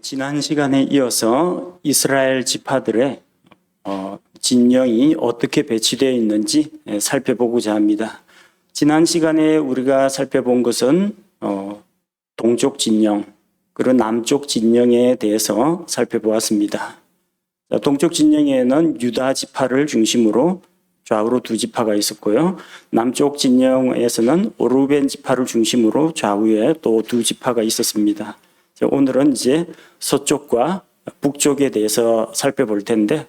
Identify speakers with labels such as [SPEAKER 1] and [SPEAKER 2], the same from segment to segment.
[SPEAKER 1] 지난 시간에 이어서 이스라엘 지파들의 진영이 어떻게 배치되어 있는지 살펴보고자 합니다. 지난 시간에 우리가 살펴본 것은 동쪽 진영 그리고 남쪽 진영에 대해서 살펴보았습니다. 동쪽 진영에는 유다 지파를 중심으로 좌우로 두 지파가 있었고요. 남쪽 진영에서는 루벤 지파를 중심으로 좌우에 또 두 지파가 있었습니다. 오늘은 이제 서쪽과 북쪽에 대해서 살펴볼 텐데,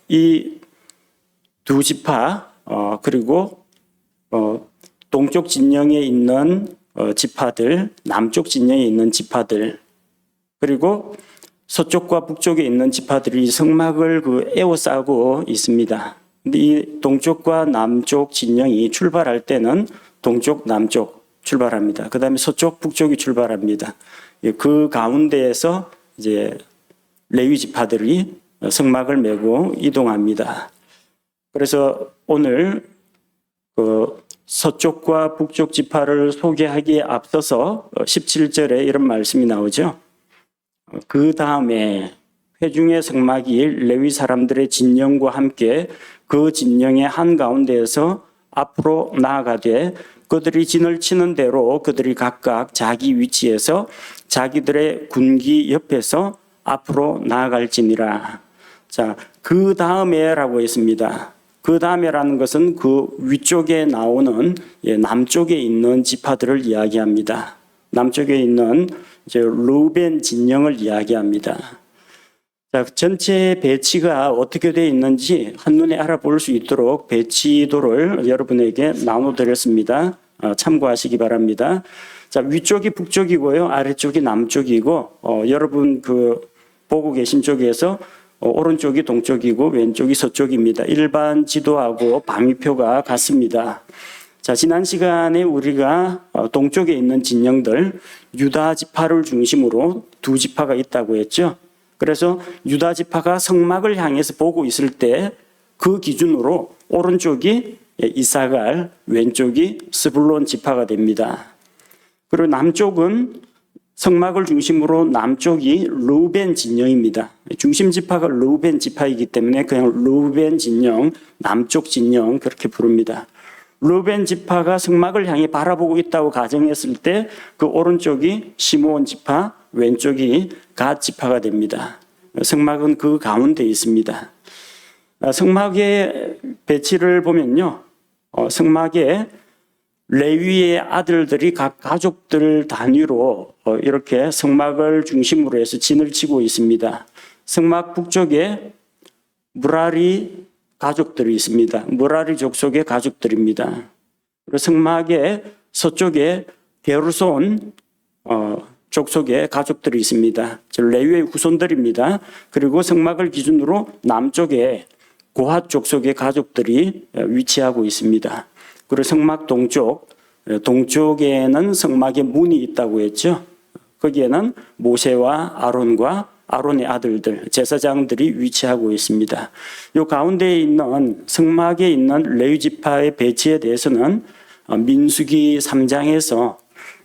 [SPEAKER 1] 이 두 지파, 그리고 동쪽 진영에 있는 지파들, 남쪽 진영에 있는 지파들, 그리고 서쪽과 북쪽에 있는 지파들이 성막을 에워싸고 있습니다. 근데 이 동쪽과 남쪽 진영이 출발할 때는 동쪽, 남쪽 출발합니다. 그 다음에 서쪽, 북쪽이 출발합니다. 그 가운데에서 이제 레위 지파들이 성막을 메고 이동합니다. 그래서 오늘 서쪽과 북쪽 지파를 소개하기에 앞서서 17절에 이런 말씀이 나오죠. 그 다음에 회중의 성막이 레위 사람들의 진영과 함께 그 진영의 한가운데에서 앞으로 나아가되 그들이 진을 치는 대로 그들이 각각 자기 위치에서 자기들의 군기 옆에서 앞으로 나아갈지니라. 자, 그 다음에라고 했습니다. 그 다음에라는 것은 그 위쪽에 나오는 남쪽에 있는 지파들을 이야기합니다. 남쪽에 있는 이제 루벤 진영을 이야기합니다. 자, 전체 배치가 어떻게 되어 있는지 한눈에 알아볼 수 있도록 배치도를 여러분에게 나눠드렸습니다. 참고하시기 바랍니다. 자, 위쪽이 북쪽이고요. 아래쪽이 남쪽이고, 여러분 보고 계신 쪽에서 오른쪽이 동쪽이고 왼쪽이 서쪽입니다. 일반 지도하고 방위표가 같습니다. 자, 지난 시간에 우리가 동쪽에 있는 진영들, 유다 지파를 중심으로 두 지파가 있다고 했죠. 그래서 유다 지파가 성막을 향해서 보고 있을 때 그 기준으로 오른쪽이 이사갈, 왼쪽이 스불론 지파가 됩니다. 그리고 남쪽은 성막을 중심으로 남쪽이 루벤 진영입니다. 중심 지파가 루벤 지파이기 때문에 그냥 루벤 진영, 남쪽 진영 그렇게 부릅니다. 루벤 지파가 성막을 향해 바라보고 있다고 가정했을 때 그 오른쪽이 시므온 지파, 왼쪽이 갓 지파가 됩니다. 성막은 그 가운데 있습니다. 성막의 배치를 보면요, 성막에 레위의 아들들이 각 가족들 단위로 이렇게 성막을 중심으로 해서 진을 치고 있습니다. 성막 북쪽에 무라리 가족들이 있습니다. 무라리 족속의 가족들입니다. 그리고 성막의 서쪽에 게르손 족속의 가족들이 있습니다. 레위의 후손들입니다. 그리고 성막을 기준으로 남쪽에 고핫 족속의 가족들이 위치하고 있습니다. 그리고 성막 동쪽에는 성막의 문이 있다고 했죠. 거기에는 모세와 아론과 아론의 아들들, 제사장들이 위치하고 있습니다. 이 가운데에 있는 성막에 있는 레위 지파의 배치에 대해서는 민수기 3장에서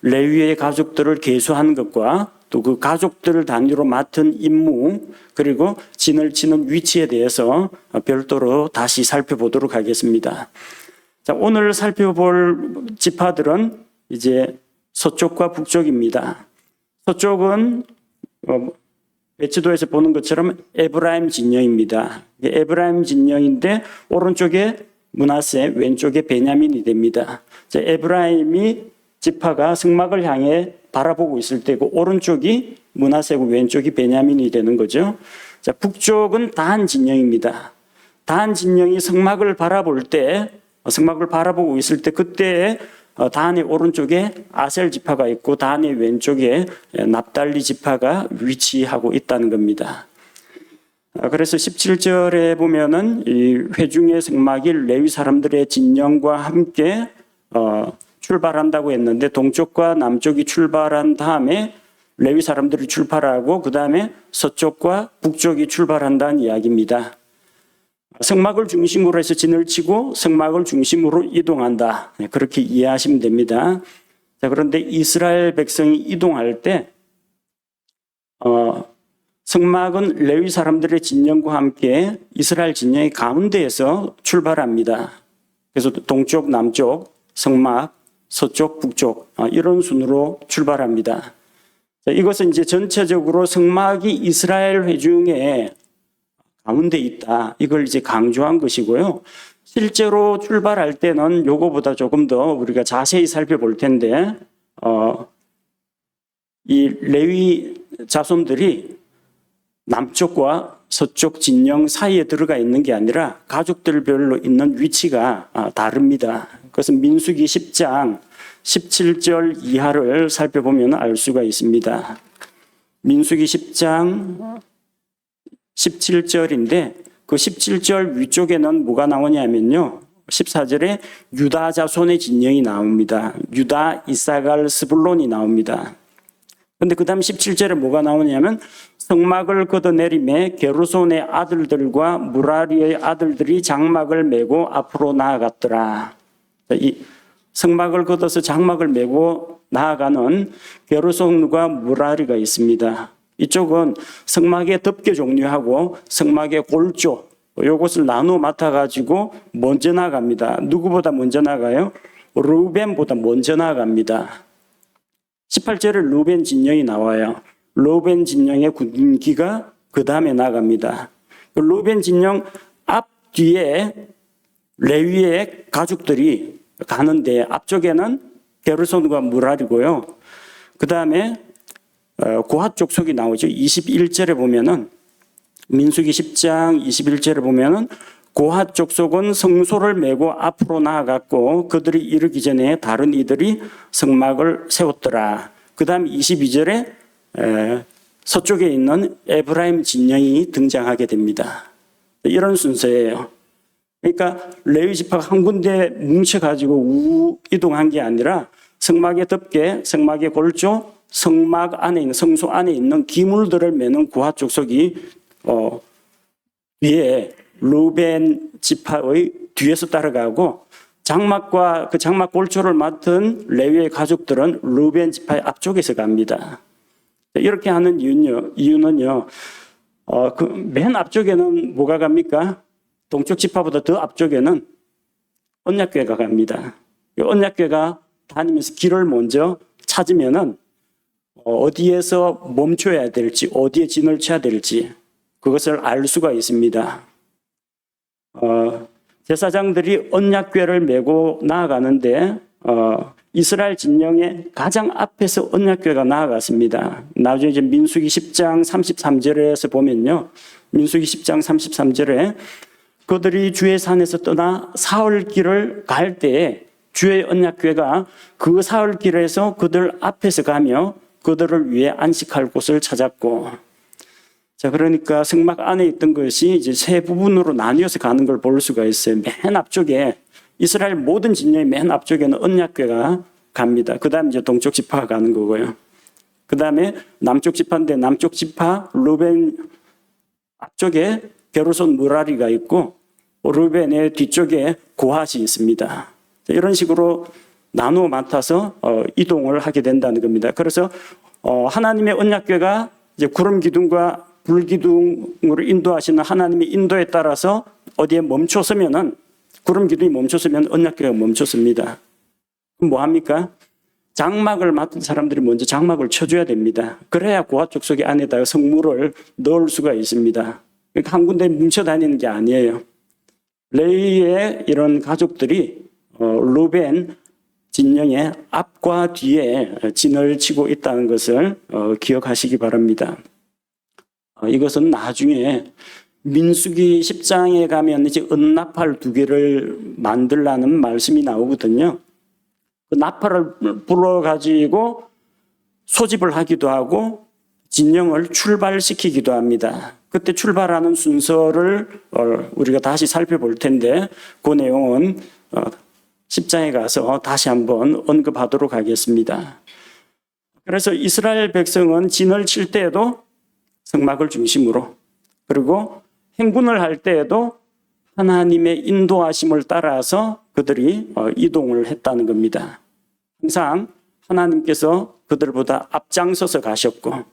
[SPEAKER 1] 레위의 가족들을 계수한 것과 또 그 가족들을 단위로 맡은 임무 그리고 진을 치는 위치에 대해서 별도로 다시 살펴보도록 하겠습니다. 자, 오늘 살펴볼 지파들은 이제 서쪽과 북쪽입니다. 서쪽은 배치도에서 보는 것처럼 에브라임 진영입니다. 에브라임 진영인데 오른쪽에 므낫세, 왼쪽에 베냐민이 됩니다. 자, 에브라임이 지파가 성막을 향해 바라보고 있을 때고 오른쪽이 므낫세고 왼쪽이 베냐민이 되는 거죠. 자, 북쪽은 단 진영입니다. 단 진영이 성막을 바라볼 때 성막을 바라보고 있을 때 그때 단의 오른쪽에 아셀 지파가 있고 단의 왼쪽에 납달리 지파가 위치하고 있다는 겁니다. 그래서 17절에 보면은 이 회중의 성막이 레위 사람들의 진영과 함께 출발한다고 했는데 동쪽과 남쪽이 출발한 다음에 레위 사람들이 출발하고 그 다음에 서쪽과 북쪽이 출발한다는 이야기입니다. 성막을 중심으로 해서 진을 치고 성막을 중심으로 이동한다. 그렇게 이해하시면 됩니다. 자, 그런데 이스라엘 백성이 이동할 때 성막은 레위 사람들의 진영과 함께 이스라엘 진영의 가운데에서 출발합니다. 그래서 동쪽, 남쪽, 성막, 서쪽, 북쪽 이런 순으로 출발합니다. 이것은 이제 전체적으로 성막이 이스라엘 회중의 가운데 있다. 이걸 이제 강조한 것이고요. 실제로 출발할 때는 요거보다 조금 더 우리가 자세히 살펴볼 텐데, 이 레위 자손들이 남쪽과 서쪽 진영 사이에 들어가 있는 게 아니라 가족들별로 있는 위치가 다릅니다. 그것은 민수기 10장 17절 이하를 살펴보면 알 수가 있습니다. 민수기 10장 17절인데 그 17절 위쪽에는 뭐가 나오냐면요. 14절에 유다 자손의 진영이 나옵니다. 유다, 이사갈, 스불론이 나옵니다. 그런데 그 다음 17절에 뭐가 나오냐면 성막을 걷어내림에 게르손의 아들들과 무라리의 아들들이 장막을 메고 앞으로 나아갔더라. 이 성막을 걷어서 장막을 메고 나아가는 게르손과 무라리가 있습니다. 이쪽은 성막의 덮개 종류하고 성막의 골조 이것을 나누어 맡아가지고 먼저 나갑니다. 누구보다 먼저 나가요? 르우벤보다 먼저 나갑니다. 18절에 르우벤 진영이 나와요. 르우벤 진영의 군기가 그 다음에 나갑니다. 르우벤 진영 앞 뒤에 레위의 가족들이 가는데 앞쪽에는 게르손과 무라리고요. 그 다음에 고핫 족속이 나오죠. 21절에 보면은 민수기 10장 21절에 보면은 고핫 족속은 성소를 메고 앞으로 나아갔고 그들이 이르기 전에 다른 이들이 성막을 세웠더라. 그 다음 22절에 서쪽에 있는 에브라임 진영이 등장하게 됩니다. 이런 순서예요. 그러니까 레위 지파가 한 군데 뭉쳐가지고 이동한 게 아니라 성막의 덮개, 성막의 골조, 성막 안에 있는 성소 안에 있는 기물들을 메는 고핫 족속이 뒤에 르우벤 지파의 뒤에서 따라가고 장막과 그 장막 골조를 맡은 레위의 가족들은 르우벤 지파의 앞쪽에서 갑니다. 이렇게 하는 이유는요. 그 맨 앞쪽에는 뭐가 갑니까? 동쪽 지파보다 더 앞쪽에는 언약궤가 갑니다. 언약궤가 다니면서 길을 먼저 찾으면은 어디에서 멈춰야 될지, 어디에 진을 쳐야 될지 그것을 알 수가 있습니다. 제사장들이 언약궤를 메고 나아가는데 이스라엘 진영의 가장 앞에서 언약궤가 나아갔습니다. 나중에 이제 민수기 10장 33절에서 보면요. 민수기 10장 33절에 그들이 주의 산에서 떠나 사흘길을 갈 때에 주의 언약궤가 그 사흘길에서 그들 앞에서 가며 그들을 위해 안식할 곳을 찾았고, 자, 그러니까 성막 안에 있던 것이 이제 세 부분으로 나뉘어서 가는 걸 볼 수가 있어요. 맨 앞쪽에 이스라엘 모든 진영의 맨 앞쪽에는 언약궤가 갑니다. 그 다음에 이제 동쪽 지파가 가는 거고요. 그 다음에 남쪽 지파인데 남쪽 지파 르벤 앞쪽에 게르손 무라리가 있고 르벤의 뒤쪽에 고핫이 있습니다. 이런 식으로 나누어 맡아서 이동을 하게 된다는 겁니다. 그래서 하나님의 언약궤가 이제 구름 기둥과 불 기둥으로 인도하시는 하나님의 인도에 따라서 어디에 멈춰서면은 구름 기둥이 멈춰서면 언약궤가 멈췄습니다. 그럼 뭐 합니까? 장막을 맡은 사람들이 먼저 장막을 쳐줘야 됩니다. 그래야 고핫 족속의 안에다가 성물을 넣을 수가 있습니다. 그러니까 한 군데 뭉쳐 다니는 게 아니에요. 레위의 이런 가족들이 르벤 진영의 앞과 뒤에 진을 치고 있다는 것을 기억하시기 바랍니다. 이것은 나중에 민수기 10장에 가면 이제 은나팔 2개를 만들라는 말씀이 나오거든요. 그 나팔을 불어가지고 소집을 하기도 하고 진영을 출발시키기도 합니다. 그때 출발하는 순서를 우리가 다시 살펴볼 텐데 그 내용은 10장에 가서 다시 한번 언급하도록 하겠습니다. 그래서 이스라엘 백성은 진을 칠 때에도 성막을 중심으로, 그리고 행군을 할 때에도 하나님의 인도하심을 따라서 그들이 이동을 했다는 겁니다. 항상 하나님께서 그들보다 앞장서서 가셨고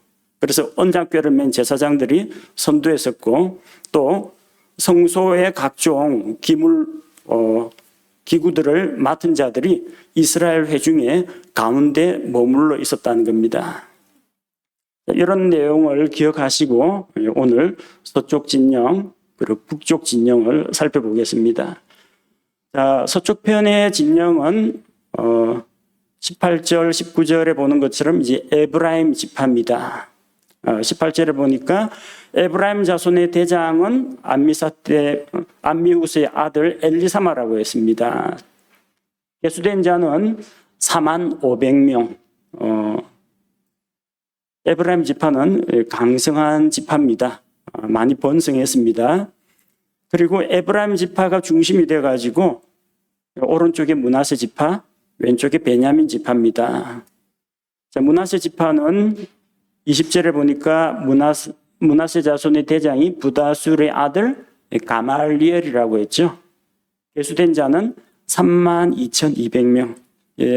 [SPEAKER 1] 그래서 언약궤를 맨 제사장들이 선두했었고 또 성소의 각종 기구들을 맡은 자들이 이스라엘 회중의 가운데 머물러 있었다는 겁니다. 이런 내용을 기억하시고 오늘 서쪽 진영 그리고 북쪽 진영을 살펴보겠습니다. 자, 서쪽 편의 진영은 18절, 19절에 보는 것처럼 이제 에브라임 지파입니다. 18절에 보니까 에브라임 자손의 대장은 암미후스의 아들 엘리사마라고 했습니다. 계수된 자는 45,000명. 에브라임 지파는 강성한 지파입니다. 많이 번성했습니다. 그리고 에브라임 지파가 중심이 되어가지고 오른쪽에 므낫세 지파, 왼쪽에 베냐민 지파입니다. 자, 므낫세 지파는 20절에 보니까 므낫세 자손의 대장이 부다술의 아들 가말리엘이라고 했죠. 계수된 자는 32,200명.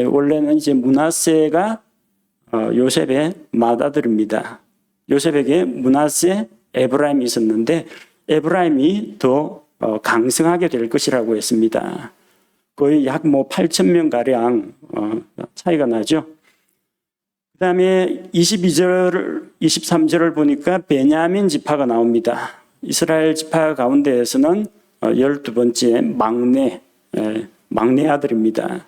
[SPEAKER 1] 원래는 이제 므낫세가 요셉의 맏아들입니다. 요셉에게 므낫세, 에브라임이 있었는데 에브라임이 더 강성하게 될 것이라고 했습니다. 거의 약 8,000명 가량 차이가 나죠. 그 다음에 22절, 23절을 보니까 베냐민 지파가 나옵니다. 이스라엘 지파 가운데에서는 12번째 막내 아들입니다.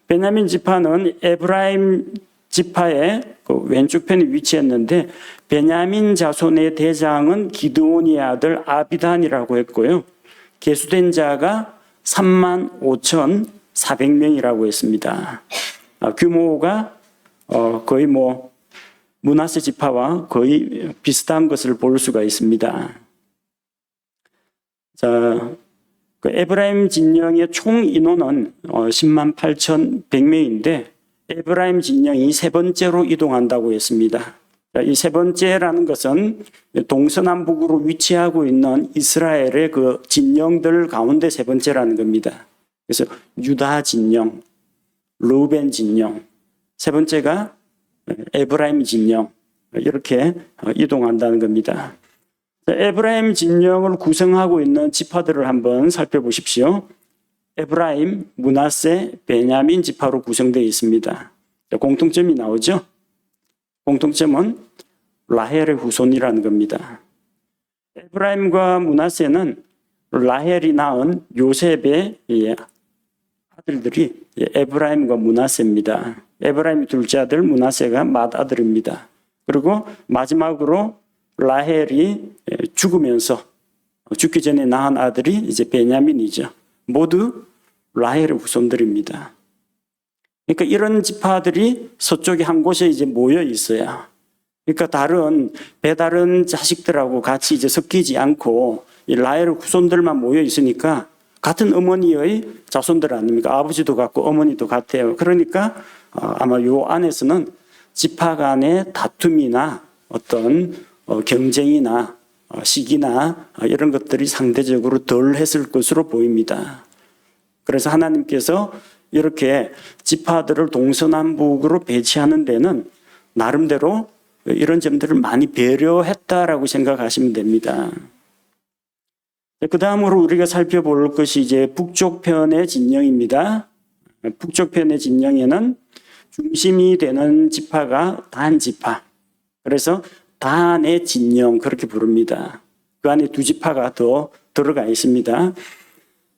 [SPEAKER 1] 베냐민 지파는 에브라임 지파의 왼쪽 편에 위치했는데 베냐민 자손의 대장은 기드온의 아들 아비단이라고 했고요. 계수된 자가 35,400명이라고 했습니다. 규모가 거의 므낫세 지파와 거의 비슷한 것을 볼 수가 있습니다. 자, 그 에브라임 진영의 총 인원은 108,100명인데 에브라임 진영이 세 번째로 이동한다고 했습니다. 이 세 번째라는 것은 동서남북으로 위치하고 있는 이스라엘의 그 진영들 가운데 세 번째라는 겁니다. 그래서 유다 진영, 르우벤 진영, 세 번째가 에브라임 진영, 이렇게 이동한다는 겁니다. 에브라임 진영을 구성하고 있는 지파들을 한번 살펴보십시오. 에브라임, 므낫세, 베냐민 지파로 구성되어 있습니다. 공통점이 나오죠? 공통점은 라헬의 후손이라는 겁니다. 에브라임과 므낫세는 라헬이 낳은 요셉의 아들들이 에브라임과 므낫세입니다. 에브라임의 둘째 아들 므낫세가 맏아들입니다. 그리고 마지막으로 라헬이 죽으면서 죽기 전에 낳은 아들이 이제 베냐민이죠. 모두 라헬의 후손들입니다. 그러니까 이런 지파들이 서쪽에 한 곳에 이제 모여 있어요. 그러니까 배다른 자식들하고 같이 이제 섞이지 않고 이 라헬의 후손들만 모여 있으니까 같은 어머니의 자손들 아닙니까? 아버지도 같고 어머니도 같아요. 그러니까 아마 요 안에서는 지파 간의 다툼이나 어떤 경쟁이나 시기나 이런 것들이 상대적으로 덜 했을 것으로 보입니다. 그래서 하나님께서 이렇게 지파들을 동서남북으로 배치하는 데는 나름대로 이런 점들을 많이 배려했다라고 생각하시면 됩니다. 그 다음으로 우리가 살펴볼 것이 이제 북쪽 편의 진영입니다. 북쪽 편의 진영에는 중심이 되는 지파가 단 지파. 그래서 단의 진영 그렇게 부릅니다. 그 안에 두 지파가 더 들어가 있습니다.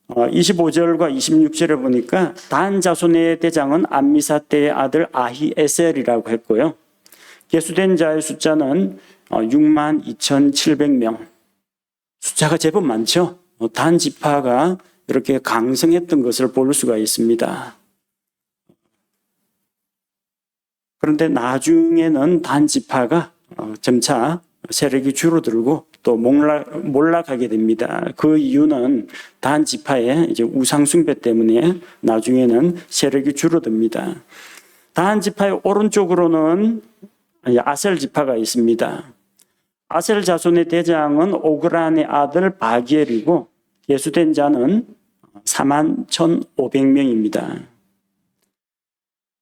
[SPEAKER 1] 25절과 26절에 보니까 단 자손의 대장은 암미사대의 아들 아히에셀이라고 했고요. 계수된 자의 숫자는 62,700명. 숫자가 제법 많죠. 단 지파가 이렇게 강성했던 것을 볼 수가 있습니다. 그런데 나중에는 단 지파가 점차 세력이 줄어들고 또 몰락하게 됩니다. 그 이유는 단 지파의 이제 우상 숭배 때문에 나중에는 세력이 줄어듭니다. 단 지파의 오른쪽으로는 아셀 지파가 있습니다. 아셀 자손의 대장은 오그란의 아들 바기엘이고 계수된 자는 41,500명입니다.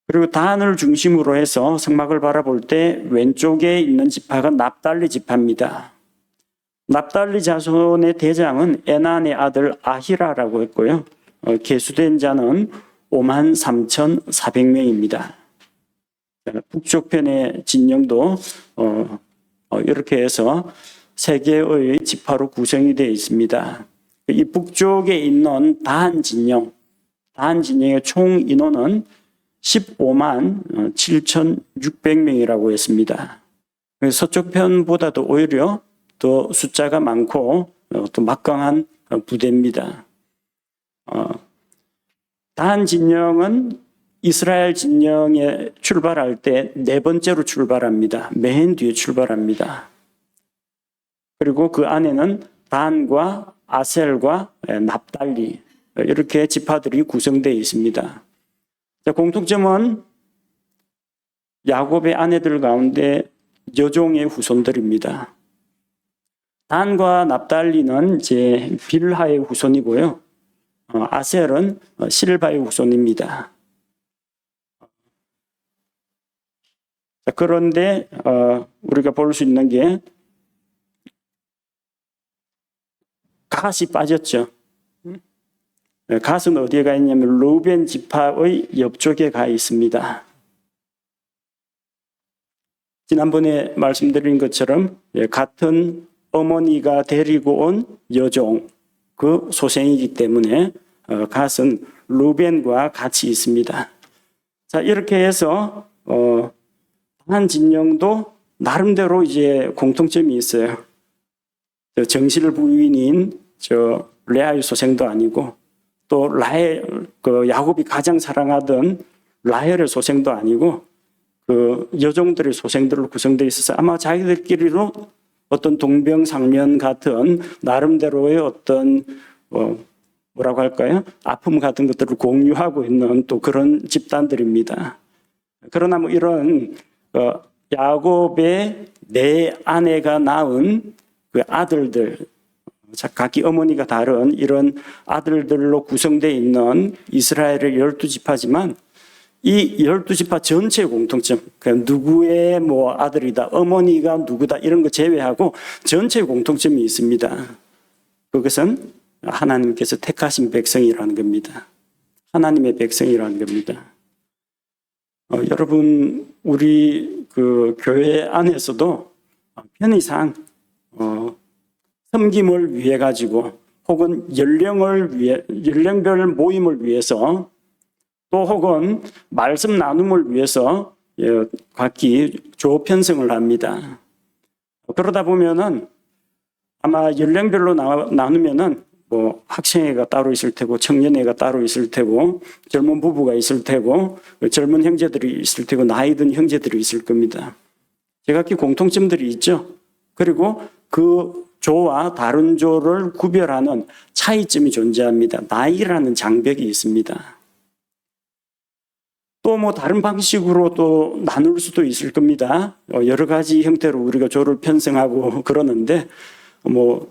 [SPEAKER 1] 그리고 단을 중심으로 해서 성막을 바라볼 때 왼쪽에 있는 지파가 납달리 지파입니다. 납달리 자손의 대장은 에난의 아들 아히라라고 했고요. 계수된 자는 53,400명입니다. 북쪽 편의 진영도 이렇게 해서 세 개의 지파로 구성이 되어 있습니다. 이 북쪽에 있는 단 진영의 총 인원은 15만 7,600명이라고 했습니다. 서쪽 편보다도 오히려 더 숫자가 많고 또 막강한 부대입니다. 단 진영은 이스라엘 진영에 출발할 때 네 번째로 출발합니다. 맨 뒤에 출발합니다. 그리고 그 안에는 단과 아셀과 납달리 이렇게 지파들이 구성되어 있습니다. 공통점은 야곱의 아내들 가운데 여종의 후손들입니다. 단과 납달리는 이제 빌하의 후손이고요. 아셀은 실바의 후손입니다. 그런데 우리가 볼 수 있는 게 갓이 빠졌죠. 갓은 어디에 가 있냐면 루벤 지파의 옆쪽에 가 있습니다. 지난번에 말씀드린 것처럼 같은 어머니가 데리고 온 여종, 그 소생이기 때문에 갓은 루벤과 같이 있습니다. 자, 이렇게 해서 한 진영도 나름대로 이제 공통점이 있어요. 정실 부인인 레아의 소생도 아니고 또 야곱이 가장 사랑하던 라헬의 소생도 아니고 그 여종들의 소생들로 구성되어 있어서 아마 자기들끼리로 어떤 동병상련 같은 나름대로의 어떤 뭐라고 할까요? 아픔 같은 것들을 공유하고 있는 또 그런 집단들입니다. 그러나 뭐 이런 야곱의 네 아내가 낳은 그 아들들, 각기 어머니가 다른 이런 아들들로 구성되어 있는 이스라엘의 12지파지만 이 12지파 전체의 공통점, 누구의 뭐 아들이다, 어머니가 누구다 이런 거 제외하고 전체의 공통점이 있습니다. 그것은 하나님께서 택하신 백성이라는 겁니다. 하나님의 백성이라는 겁니다. 여러분, 우리 그 교회 안에서도 편의상 섬김을 위해 가지고 혹은 연령별 모임을 위해서 또 혹은 말씀 나눔을 위해서 각기 조 편성을 합니다. 그러다 보면은 아마 연령별로 나누면은 뭐 학생회가 따로 있을 테고 청년회가 따로 있을 테고 젊은 부부가 있을 테고 젊은 형제들이 있을 테고 나이 든 형제들이 있을 겁니다. 제각기 공통점들이 있죠. 그리고 그 조와 다른 조를 구별하는 차이점이 존재합니다. 나이라는 장벽이 있습니다. 또 뭐 다른 방식으로 또 나눌 수도 있을 겁니다. 여러 가지 형태로 우리가 조를 편성하고 그러는데 뭐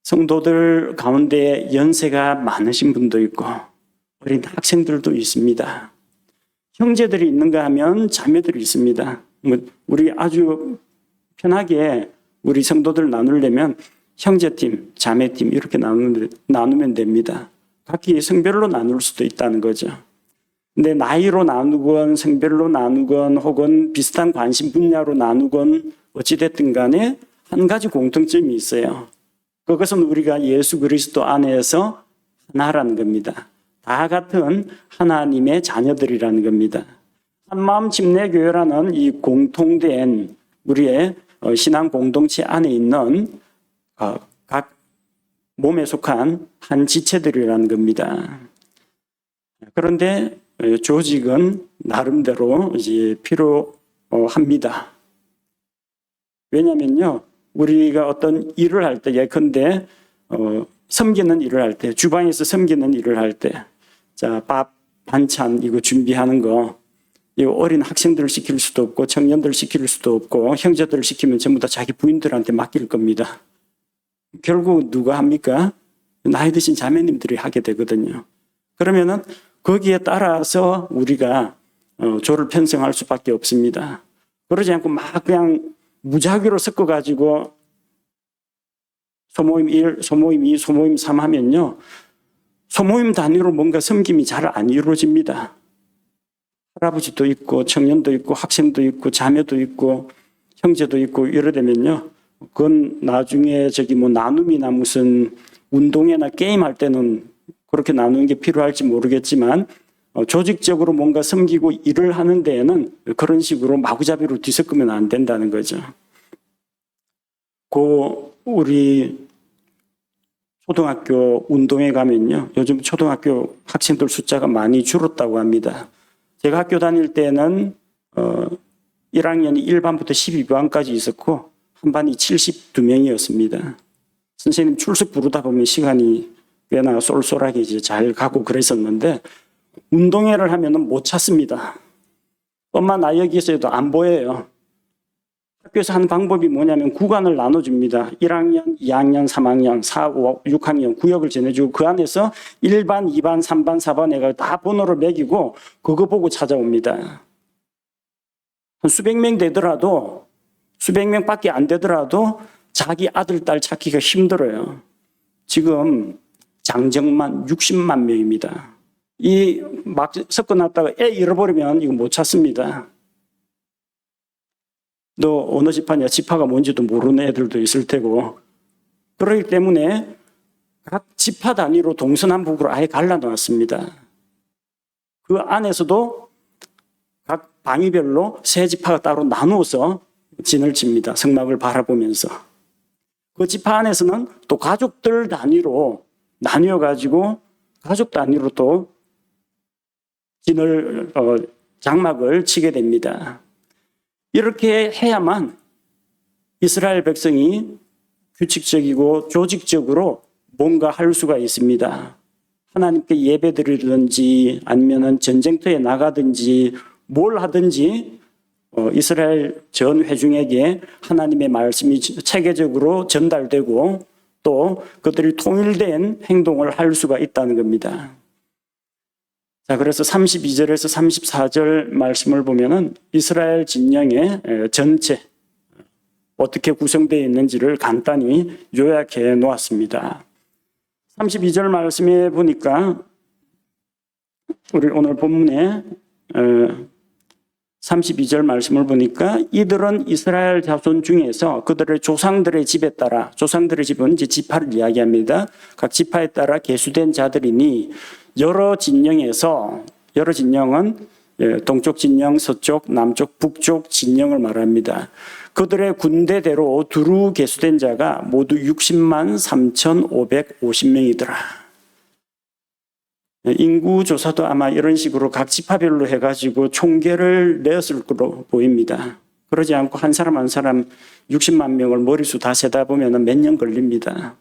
[SPEAKER 1] 성도들 가운데 연세가 많으신 분도 있고 어린 학생들도 있습니다. 형제들이 있는가 하면 자매들이 있습니다. 뭐 우리 아주 편하게 우리 성도들 나누려면 형제팀, 자매팀 이렇게 나누면 됩니다. 각기 성별로 나눌 수도 있다는 거죠. 근데 나이로 나누건 성별로 나누건 혹은 비슷한 관심 분야로 나누건 어찌됐든 간에 한 가지 공통점이 있어요. 그것은 우리가 예수 그리스도 안에서 하나라는 겁니다. 다 같은 하나님의 자녀들이라는 겁니다. 한마음 침례교회라는 이 공통된 우리의 신앙 공동체 안에 있는 각 몸에 속한 한 지체들이라는 겁니다. 그런데 조직은 나름대로 이제 필요합니다. 왜냐면요, 우리가 어떤 일을 할 때, 예컨대 섬기는 일을 할 때, 주방에서 섬기는 일을 할 때, 자, 밥, 반찬 이거 준비하는 거, 이거 어린 학생들을 시킬 수도 없고 청년들 시킬 수도 없고 형제들을 시키면 전부 다 자기 부인들한테 맡길 겁니다. 결국 누가 합니까? 나이 드신 자매님들이 하게 되거든요. 그러면은 거기에 따라서 우리가 조를 편성할 수밖에 없습니다. 그러지 않고 막 그냥 무작위로 섞어가지고 소모임 1, 소모임 2, 소모임 3 하면요. 소모임 단위로 뭔가 섬김이 잘 안 이루어집니다. 할아버지도 있고 청년도 있고 학생도 있고 자매도 있고 형제도 있고 이러 되면요. 그건 나중에 나눔이나 무슨 운동회나 게임할 때는 그렇게 나누는 게 필요할지 모르겠지만 조직적으로 뭔가 섬기고 일을 하는 데에는 그런 식으로 마구잡이로 뒤섞으면 안 된다는 거죠. 우리 초등학교 운동회 가면요. 요즘 초등학교 학생들 숫자가 많이 줄었다고 합니다. 제가 학교 다닐 때는 1학년이 1반부터 12반까지 있었고 한 반이 72명이었습니다. 선생님 출석 부르다 보면 시간이 꽤나 쏠쏠하게 이제 잘 가고 그랬었는데 운동회를 하면은 못 찾습니다. 엄마 나 여기 있어도 안 보여요. 학교에서 하는 방법이 뭐냐면 구간을 나눠줍니다. 1학년, 2학년, 3학년, 4, 5, 6학년 구역을 정해주고 그 안에서 1반, 2반, 3반, 4반 해가 다 번호를 매기고 그거 보고 찾아옵니다. 한 수백 명 되더라도 수백 명밖에 안 되더라도 자기 아들, 딸 찾기가 힘들어요. 지금 장정만 60만 명입니다. 이 막 섞어놨다가 애 잃어버리면 이거 못 찾습니다. 너 어느 지파냐? 지파가 뭔지도 모르는 애들도 있을 테고. 그렇기 때문에 각 지파 단위로 동서남북으로 아예 갈라놓았습니다. 그 안에서도 각 방위별로 세 지파가 따로 나누어서 진을 칩니다. 성막을 바라보면서. 그 지파 안에서는 또 가족들 단위로 나뉘어가지고 가족 단위로 또 장막을 치게 됩니다. 이렇게 해야만 이스라엘 백성이 규칙적이고 조직적으로 뭔가 할 수가 있습니다. 하나님께 예배드리든지 아니면 전쟁터에 나가든지 뭘 하든지 이스라엘 전 회중에게 하나님의 말씀이 체계적으로 전달되고 또 그들이 통일된 행동을 할 수가 있다는 겁니다. 자, 그래서 32절에서 34절 말씀을 보면은 이스라엘 진영의 전체 어떻게 구성되어 있는지를 간단히 요약해 놓았습니다. 32절 말씀에 보니까 우리 오늘 본문에 32절 말씀을 보니까 이들은 이스라엘 자손 중에서 그들의 조상들의 집에 따라, 조상들의 집은 이제 지파를 이야기합니다. 각 지파에 따라 계수된 자들이니 여러 진영에서, 여러 진영은 동쪽 진영, 서쪽, 남쪽, 북쪽 진영을 말합니다. 그들의 군대대로 두루 계수된 자가 모두 60만 3,550명이더라. 인구 조사도 아마 이런 식으로 각 지파별로 해가지고 총계를 내었을 걸로 보입니다. 그러지 않고 한 사람 한 사람 60만 명을 머리수 다 세다 보면 몇 년 걸립니다.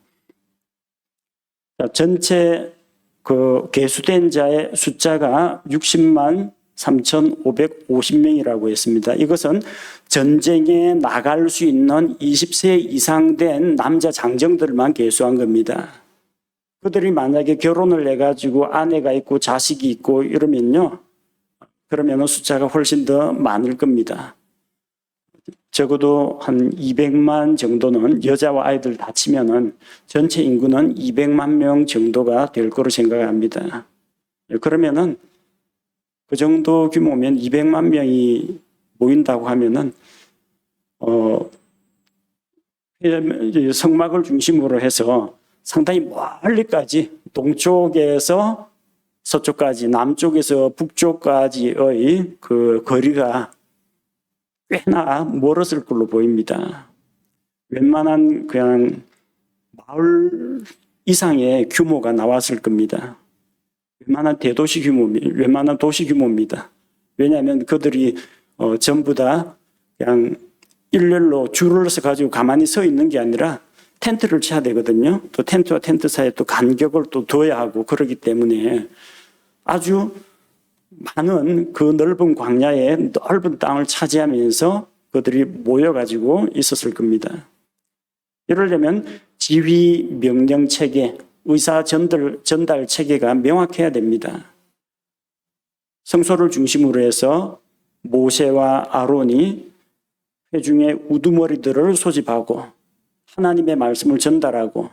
[SPEAKER 1] 전체 그 계수된 자의 숫자가 60만 3,550명이라고 했습니다. 이것은 전쟁에 나갈 수 있는 20세 이상 된 남자 장정들만 계수한 겁니다. 그들이 만약에 결혼을 해가지고 아내가 있고 자식이 있고 이러면요. 그러면 숫자가 훨씬 더 많을 겁니다. 적어도 한 200만 정도는 여자와 아이들 다 치면은 전체 인구는 200만 명 정도가 될 거로 생각합니다. 그러면은 그 정도 규모면 200만 명이 모인다고 하면은 성막을 중심으로 해서 상당히 멀리까지 동쪽에서 서쪽까지 남쪽에서 북쪽까지의 그 거리가 꽤나 멀었을 걸로 보입니다. 웬만한 그냥 마을 이상의 규모가 나왔을 겁니다. 웬만한 대도시 규모, 웬만한 도시 규모입니다. 왜냐하면 그들이 전부 다 그냥 일렬로 줄을 서 가지고 가만히 서 있는 게 아니라 텐트를 쳐야 되거든요. 또 텐트와 텐트 사이에 또 간격을 또 둬야 하고 그러기 때문에 아주 많은 그 넓은 광야에 넓은 땅을 차지하면서 그들이 모여가지고 있었을 겁니다. 이러려면 지휘 명령 체계, 의사 전달 체계가 명확해야 됩니다. 성소를 중심으로 해서 모세와 아론이 회중의 우두머리들을 소집하고 하나님의 말씀을 전달하고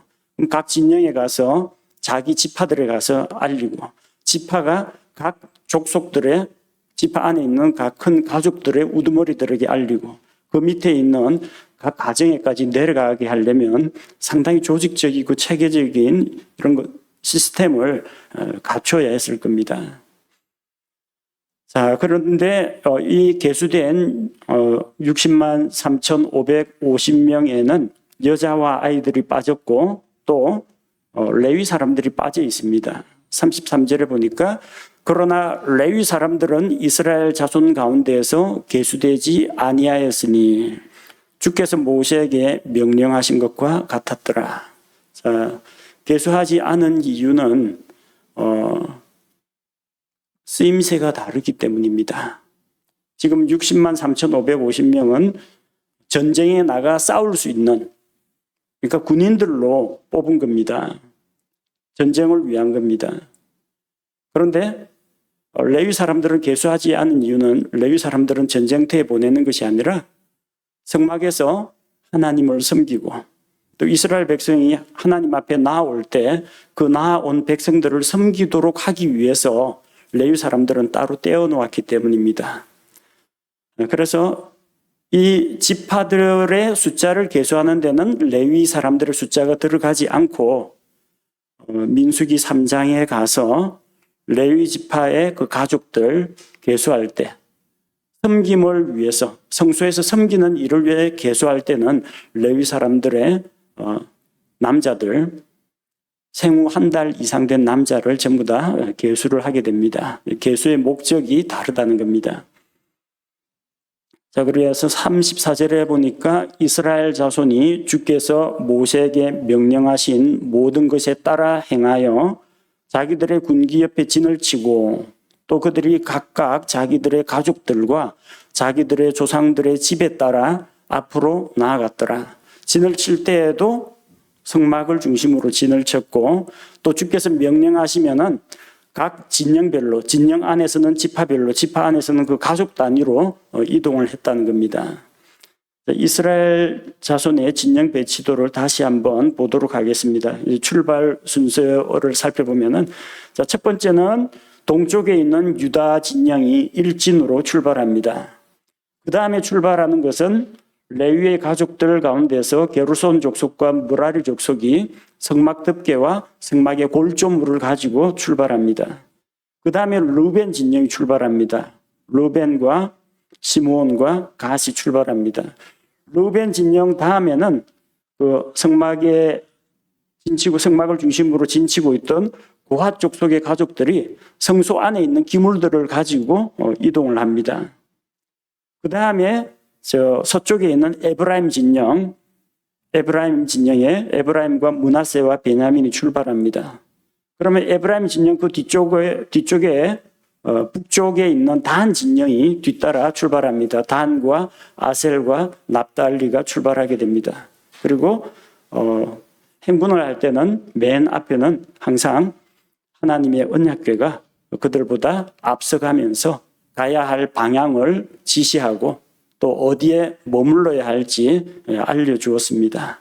[SPEAKER 1] 각 진영에 가서 자기 지파들에 가서 알리고 지파가 각 족속들의 지파 안에 있는 각 큰 가족들의 우두머리들에게 알리고 그 밑에 있는 각 가정에까지 내려가게 하려면 상당히 조직적이고 체계적인 이런 시스템을 갖춰야 했을 겁니다. 자, 그런데 이 계수된 60만 3,550명에는 여자와 아이들이 빠졌고 또 레위 사람들이 빠져 있습니다. 33절에 보니까 그러나 레위 사람들은 이스라엘 자손 가운데에서 계수되지 아니하였으니 주께서 모세에게 명령하신 것과 같았더라. 자, 계수하지 않은 이유는 쓰임새가 다르기 때문입니다. 지금 60만 3,550명은 전쟁에 나가 싸울 수 있는, 그러니까 군인들로 뽑은 겁니다. 전쟁을 위한 겁니다. 그런데 레위 사람들은 계수하지 않은 이유는 레위 사람들은 전쟁터에 보내는 것이 아니라 성막에서 하나님을 섬기고 또 이스라엘 백성이 하나님 앞에 나아올 때 그 나아온 백성들을 섬기도록 하기 위해서 레위 사람들은 따로 떼어놓았기 때문입니다. 그래서 이 지파들의 숫자를 계수하는 데는 레위 사람들의 숫자가 들어가지 않고 민수기 3장에 가서 레위 지파의 그 가족들 계수할 때 섬김을 위해서 성소에서 섬기는 일을 위해 계수할 때는 레위 사람들의 남자들 생후 한 달 이상 된 남자를 전부 다 계수를 하게 됩니다. 계수의 목적이 다르다는 겁니다. 자, 그래서 34절에 보니까 이스라엘 자손이 주께서 모세에게 명령하신 모든 것에 따라 행하여 자기들의 군기 옆에 진을 치고 또 그들이 각각 자기들의 가족들과 자기들의 조상들의 집에 따라 앞으로 나아갔더라. 진을 칠 때에도 성막을 중심으로 진을 쳤고 또 주께서 명령하시면은 각 진영별로, 진영 안에서는 지파별로, 지파 안에서는 그 가족 단위로 이동을 했다는 겁니다. 이스라엘 자손의 진영 배치도를 다시 한번 보도록 하겠습니다. 출발 순서를 살펴보면은 첫 번째는 동쪽에 있는 유다 진영이 일진으로 출발합니다. 그 다음에 출발하는 것은 레위의 가족들 가운데서 게르손 족속과 므라리 족속이 성막 덮개와 성막의 골조물을 가지고 출발합니다. 그 다음에 루벤 진영이 출발합니다. 루벤과 시므온과 갓이 출발합니다. 루벤 진영 다음에는 그 성막에 진치고 성막을 중심으로 진치고 있던 고핫 족속의 가족들이 성소 안에 있는 기물들을 가지고 이동을 합니다. 그 다음에 서쪽에 있는 에브라임 진영에 에브라임과 므낫세와 베냐민이 출발합니다. 그러면 에브라임 진영 그 뒤쪽에 북쪽에 있는 단 진영이 뒤따라 출발합니다. 단과 아셀과 납달리가 출발하게 됩니다. 그리고 행군을 할 때는 맨 앞에는 항상 하나님의 언약궤가 그들보다 앞서가면서 가야 할 방향을 지시하고 또 어디에 머물러야 할지 알려주었습니다.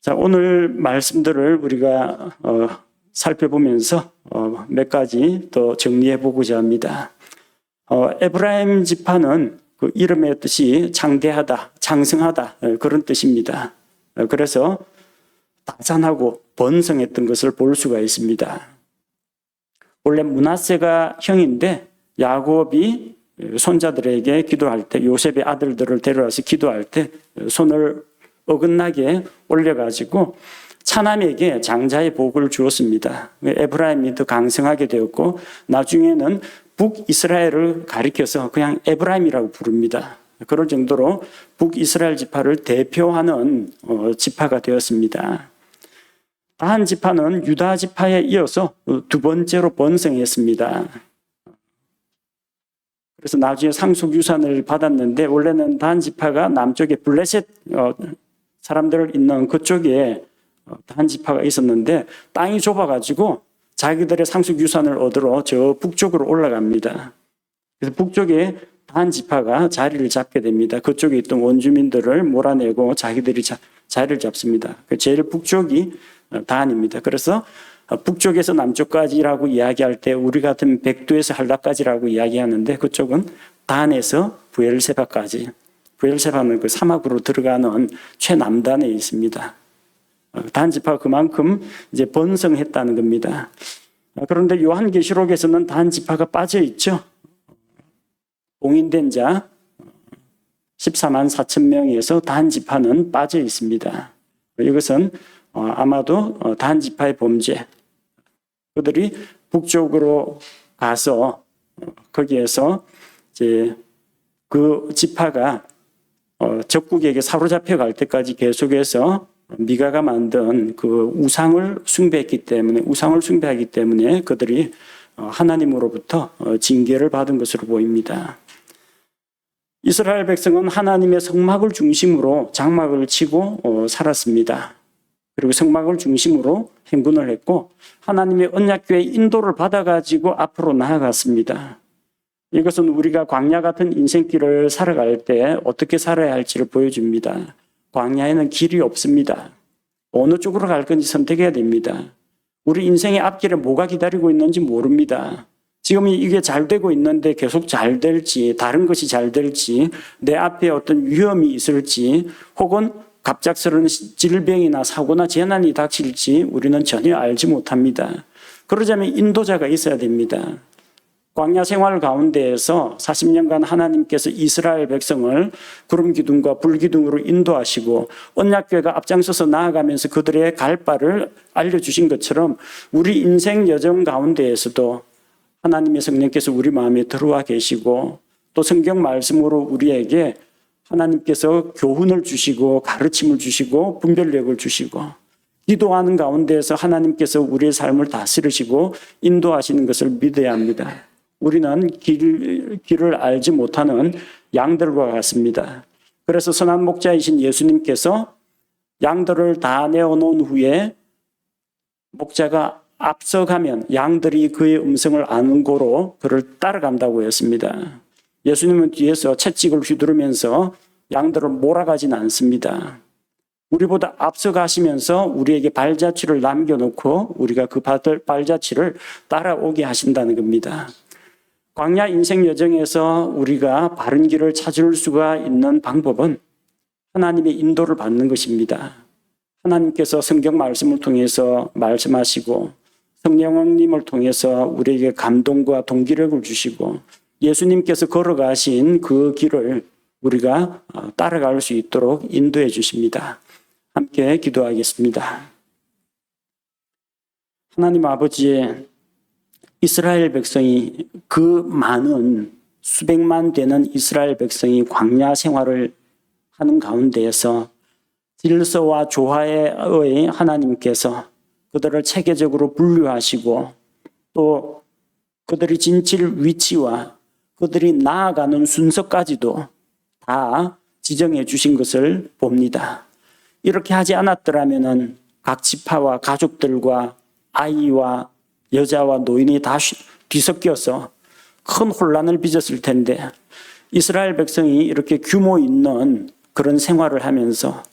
[SPEAKER 1] 자, 오늘 말씀들을 우리가 살펴보면서 몇 가지 더 정리해 보고자 합니다. 에브라임 지파는 그 이름의 뜻이 창대하다, 창성하다 그런 뜻입니다. 그래서 다산하고 번성했던 것을 볼 수가 있습니다. 원래 므낫세가 형인데 야곱이 손자들에게 기도할 때 요셉의 아들들을 데려와서 기도할 때 손을 어긋나게 올려가지고 차남에게 장자의 복을 주었습니다. 에브라임이 더 강성하게 되었고 나중에는 북이스라엘을 가리켜서 그냥 에브라임이라고 부릅니다. 그럴 정도로 북이스라엘 지파를 대표하는 지파가 되었습니다. 단 지파는 유다 지파에 이어서 두 번째로 번성했습니다. 그래서 나중에 상속유산을 받았는데 원래는 단 지파가 남쪽에 블레셋 사람들 있는 그쪽에 단 지파가 있었는데 땅이 좁아가지고 자기들의 상속 유산을 얻으러 저 북쪽으로 올라갑니다. 그래서 북쪽에 단 지파가 자리를 잡게 됩니다. 그쪽에 있던 원주민들을 몰아내고 자기들이 자리를 잡습니다. 제일 북쪽이 단입니다. 그래서 북쪽에서 남쪽까지라고 이야기할 때 우리 같은 백두에서 할라까지라고 이야기하는데 그쪽은 단에서 부엘세바까지. 부엘세바는 그 사막으로 들어가는 최남단에 있습니다. 단 지파가 그만큼 이제 번성했다는 겁니다. 그런데 요한계시록에서는 단 지파가 빠져 있죠. 봉인된 자 14만 4천 명에서 단 지파는 빠져 있습니다. 이것은 아마도 단 지파의 범죄. 그들이 북쪽으로 가서 거기에서 이제 그 지파가 적국에게 사로잡혀 갈 때까지 계속해서 미가가 만든 그 우상을 숭배하기 때문에 그들이 하나님으로부터 징계를 받은 것으로 보입니다. 이스라엘 백성은 하나님의 성막을 중심으로 장막을 치고 살았습니다. 그리고 성막을 중심으로 행군을 했고 하나님의 언약궤의 인도를 받아가지고 앞으로 나아갔습니다. 이것은 우리가 광야 같은 인생길을 살아갈 때 어떻게 살아야 할지를 보여줍니다. 광야에는 길이 없습니다. 어느 쪽으로 갈 건지 선택해야 됩니다. 우리 인생의 앞길에 뭐가 기다리고 있는지 모릅니다. 지금 이게 잘 되고 있는데 계속 잘 될지, 다른 것이 잘 될지, 내 앞에 어떤 위험이 있을지, 혹은 갑작스러운 질병이나 사고나 재난이 닥칠지 우리는 전혀 알지 못합니다. 그러자면 인도자가 있어야 됩니다. 광야 생활 가운데에서 40년간 하나님께서 이스라엘 백성을 구름 기둥과 불 기둥으로 인도하시고 언약궤가 앞장서서 나아가면서 그들의 갈 바를 알려주신 것처럼 우리 인생 여정 가운데에서도 하나님의 성령께서 우리 마음에 들어와 계시고 또 성경 말씀으로 우리에게 하나님께서 교훈을 주시고 가르침을 주시고 분별력을 주시고 기도하는 가운데에서 하나님께서 우리의 삶을 다스리시고 인도하시는 것을 믿어야 합니다. 우리는 길을 알지 못하는 양들과 같습니다. 그래서 선한 목자이신 예수님께서 양들을 다 내어놓은 후에 목자가 앞서가면 양들이 그의 음성을 아는 고로 그를 따라간다고 했습니다. 예수님은 뒤에서 채찍을 휘두르면서 양들을 몰아가진 않습니다. 우리보다 앞서가시면서 우리에게 발자취를 남겨놓고 우리가 그 발자취를 따라오게 하신다는 겁니다. 광야 인생 여정에서 우리가 바른 길을 찾을 수가 있는 방법은 하나님의 인도를 받는 것입니다. 하나님께서 성경 말씀을 통해서 말씀하시고 성령님을 통해서 우리에게 감동과 동기력을 주시고 예수님께서 걸어가신 그 길을 우리가 따라갈 수 있도록 인도해 주십니다. 함께 기도하겠습니다. 하나님 아버지, 이스라엘 백성이 그 많은 수백만 되는 이스라엘 백성이 광야 생활을 하는 가운데에서 질서와 조화에 의해 하나님께서 그들을 체계적으로 분류하시고 또 그들이 진칠 위치와 그들이 나아가는 순서까지도 다 지정해 주신 것을 봅니다. 이렇게 하지 않았더라면 각 지파와 가족들과 아이와 여자와 노인이 다 뒤섞여서 큰 혼란을 빚었을 텐데 이스라엘 백성이 이렇게 규모 있는 그런 생활을 하면서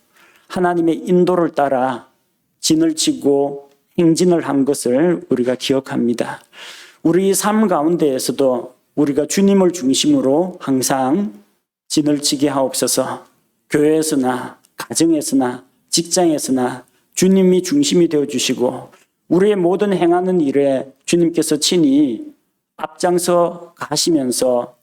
[SPEAKER 1] 하나님의 인도를 따라 진을 치고 행진을 한 것을 우리가 기억합니다. 우리 삶 가운데에서도 우리가 주님을 중심으로 항상 진을 치게 하옵소서. 교회에서나 가정에서나 직장에서나 주님이 중심이 되어주시고 우리의 모든 행하는 일에 주님께서 친히 앞장서 가시면서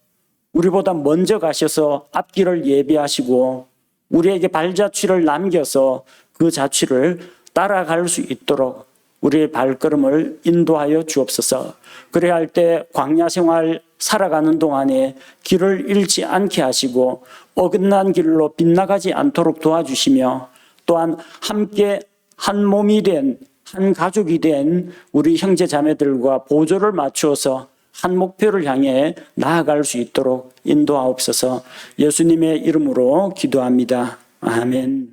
[SPEAKER 1] 우리보다 먼저 가셔서 앞길을 예비하시고 우리에게 발자취를 남겨서 그 자취를 따라갈 수 있도록 우리의 발걸음을 인도하여 주옵소서. 그래야 할 때 광야 생활 살아가는 동안에 길을 잃지 않게 하시고 어긋난 길로 빗나가지 않도록 도와주시며 또한 함께 한 몸이 된 한 가족이 된 우리 형제 자매들과 보조를 맞추어서 한 목표를 향해 나아갈 수 있도록 인도하옵소서. 예수님의 이름으로 기도합니다. 아멘.